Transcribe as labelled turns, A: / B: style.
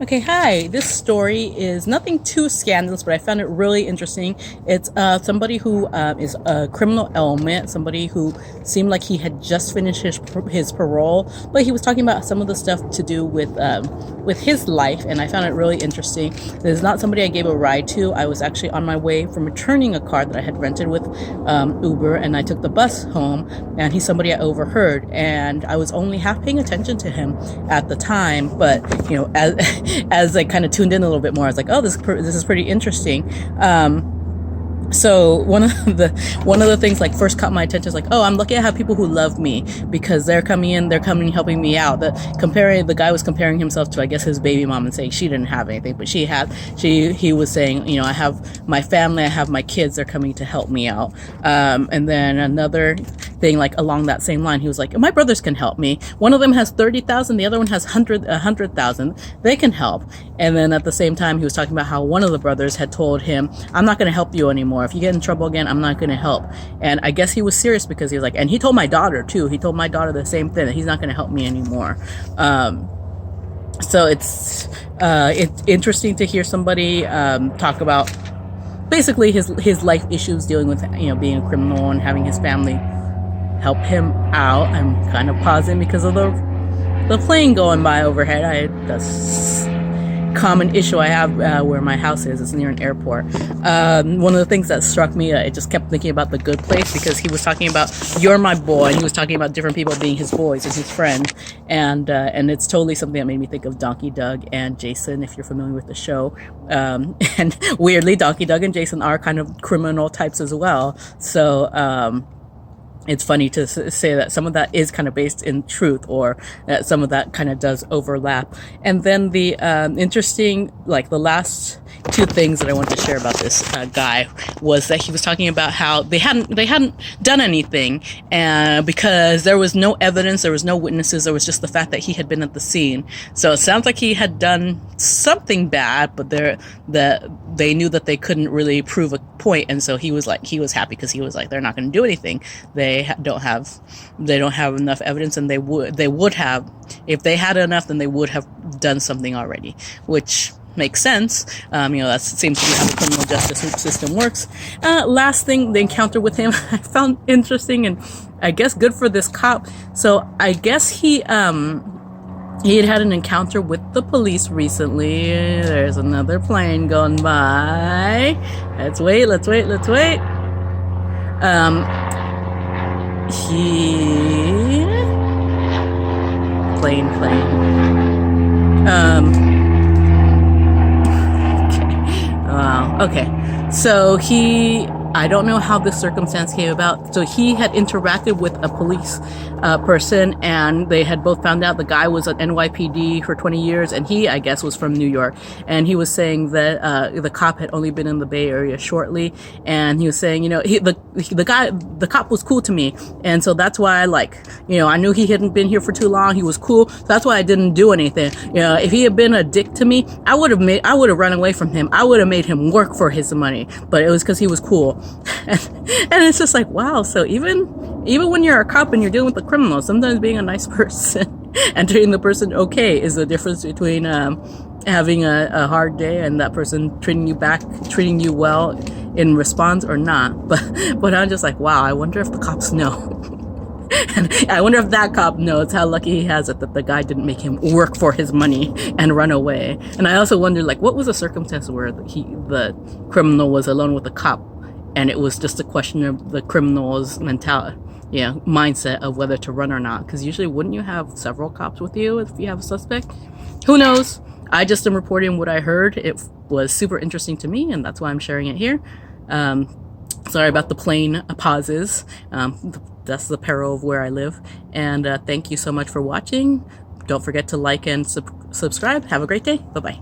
A: Okay, hi. This story is nothing too scandalous, but I found it really interesting. It's somebody who is a criminal element, somebody who seemed like he had just finished his parole, but he was talking about some of the stuff to do with his life, and I found it really interesting. This is not somebody I gave a ride to. I was actually on my way from returning a car that I had rented with Uber, and I took the bus home, and he's somebody I overheard, and I was only half paying attention to him at the time, but as I kind of tuned in a little bit more, I was like, oh, this is pretty interesting. So one of the things like first caught my attention is like, oh, I'm lucky I have people who love me because they're coming helping me out. The guy was comparing himself to, I guess, his baby mom and saying she didn't have anything, but he was saying, I have my family, I have my kids, they're coming to help me out. And then another thing like along that same line, he was like, my brothers can help me. One of them has 30,000, the other one has 100,000. They can help. And then at the same time, he was talking about how one of the brothers had told him, I'm not going to help you anymore. If you get in trouble again, I'm not going to help. And I guess he was serious because he was like, and he told my daughter too. He told my daughter the same thing, that he's not going to help me anymore. So it's interesting to hear somebody talk about basically his life issues dealing with being a criminal and having his family help him out. I'm kind of pausing because of the plane going by overhead. That's common issue I have where my house is. It's near an airport. One of the things that struck me, I just kept thinking about The Good Place, because he was talking about "You're my boy," and he was talking about different people being his boys and his friends, and it's totally something that made me think of Donkey Doug and Jason, if you're familiar with the show. And weirdly, Donkey Doug and Jason are kind of criminal types as well. So it's funny to say that some of that is kind of based in truth, or that some of that kind of does overlap. And then the interesting, like the last two things that I wanted to share about this guy was that he was talking about how they hadn't done anything, and because there was no evidence, there was no witnesses, there was just the fact that he had been at the scene. So it sounds like he had done something bad, but they knew that they couldn't really prove a point, and so he was happy because he was like, they're not going to do anything. They don't have enough evidence, and they would have, if they had enough, then they would have done something already, which makes sense. That seems to be how the criminal justice system works. Last thing, the encounter with him, I found interesting, and I guess good for this cop. So I guess he had an encounter with the police recently. There's another plane going by. Let's wait. Plane. Wow. Okay. So I don't know how this circumstance came about. So he had interacted with a police person, and they had both found out the guy was at NYPD for 20 years, and he, I guess, was from New York. And he was saying that the cop had only been in the Bay Area shortly, and he was saying, the cop was cool to me, and so that's why I knew he hadn't been here for too long. He was cool, so that's why I didn't do anything. If he had been a dick to me, I would have run away from him. I would have made him work for his money, but it was because he was cool. And it's just like, wow. So even when you're a cop and you're dealing with a criminal, sometimes being a nice person and treating the person okay is the difference between having a hard day and that person treating you well in response or not. But I'm just like, wow, I wonder if the cops know. And I wonder if that cop knows how lucky he has it that the guy didn't make him work for his money and run away. And I also wonder, what was the circumstance where the criminal was alone with the cop, and it was just a question of the criminal's mindset of whether to run or not. Because usually, wouldn't you have several cops with you if you have a suspect? Who knows? I just am reporting what I heard. It was super interesting to me, and that's why I'm sharing it here. Sorry about the plane pauses. That's the peril of where I live. And thank you so much for watching. Don't forget to like and subscribe. Have a great day. Bye-bye.